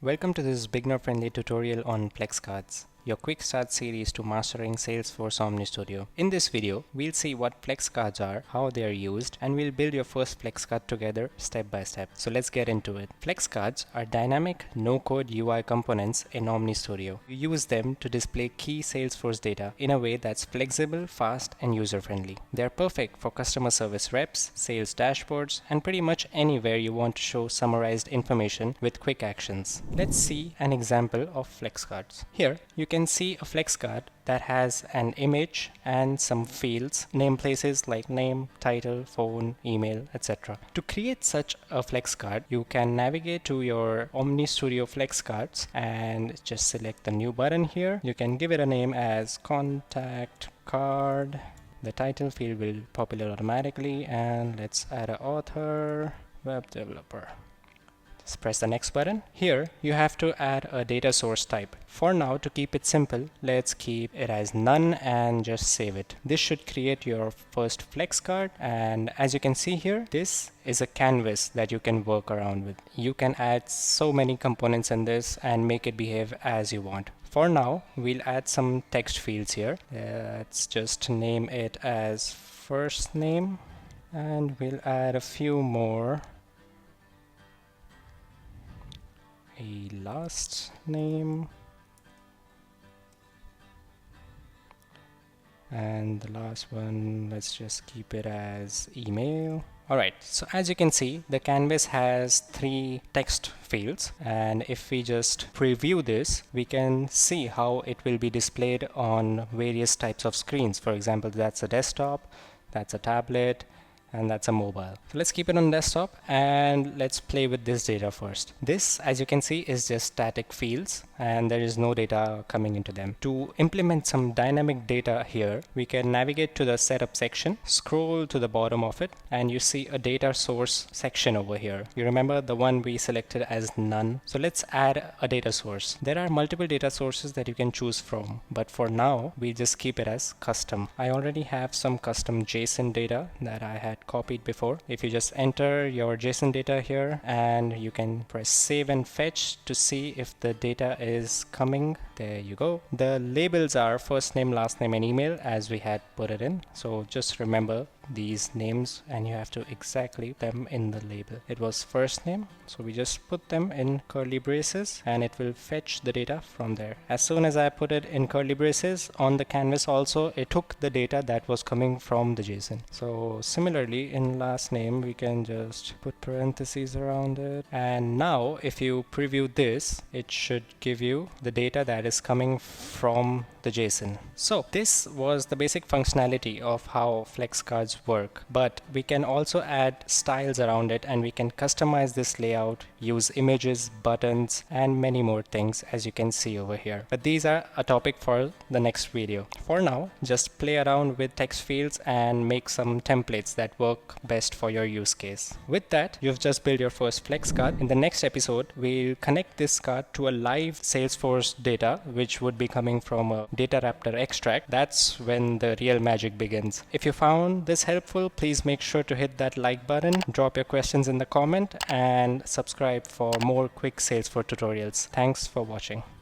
Welcome to this beginner-friendly tutorial on Flexcards, your quick start series to mastering Salesforce Omnistudio. In this video, we'll see what Flexcards are, how they are used, and we'll build your first Flexcard together step by step. So let's get into it. Flexcards are dynamic, no-code UI components in Omnistudio. You use them to display key Salesforce data in a way that's flexible, fast, and user-friendly. They're perfect for customer service reps, sales dashboards, and pretty much anywhere you want to show summarized information with quick actions. Let's see an example of Flexcards. Here, you can see a Flexcard that has an image and some fields, name places like name, title, phone, email, etc. To create such a Flexcard, you can navigate to your Omnistudio Flexcards and just select the new button here. You can give it a name as contact card. The title field will populate automatically, and let's add an author, web developer. Just press the next button. Here you have to add a data source type. For now, to keep it simple, let's keep it as none and just save it. This should create your first Flexcard, and as you can see here, this is a canvas that you can work around with. You can add so many components in this and make it behave as you want. For now, we'll add some text fields here. Let's just name it as first name, and we'll add a few more. A last name, and the last one, let's just keep it as email. Alright, so as you can see, the canvas has 3 text fields, and if we just preview this, we can see how it will be displayed on various types of screens. For example, that's a desktop, that's a tablet, and that's a mobile. So let's keep it on desktop and let's play with this data first. This, as you can see, is just static fields and there is no data coming into them. To implement some dynamic data here, we can navigate to the setup section, scroll to the bottom of it, and you see a data source section over here. You remember the one we selected as none. So let's add a data source. There are multiple data sources that you can choose from, but for now, we just keep it as custom. I already have some custom JSON data that I had copied before. If you just enter your JSON data here, and you can press save and fetch to see if the data is coming. There you go. The labels are first name, last name, and email as we had put it in. So just remember these names and you have to exactly put them in the label. It was first name, so we just put them in curly braces and it will fetch the data from there. As soon as I put it in curly braces on the canvas also, it took the data that was coming from the JSON. So similarly in last name, we can just put parentheses around it, and now if you preview this, it should give you the data that is coming from the JSON. So this was the basic functionality of how Flexcards work, but we can also add styles around it and we can customize this layout, use images, buttons, and many more things as you can see over here. But these are a topic for the next video. For now, just play around with text fields and make some templates that work best for your use case. With that, you've just built your first Flexcard. In the next episode, we'll connect this card to a live Salesforce data, which would be coming from a Dataraptor extract. That's when the real magic begins. If you found this helpful, please make sure to hit that like button, drop your questions in the comment, and subscribe for more quick Salesforce tutorials. Thanks for watching.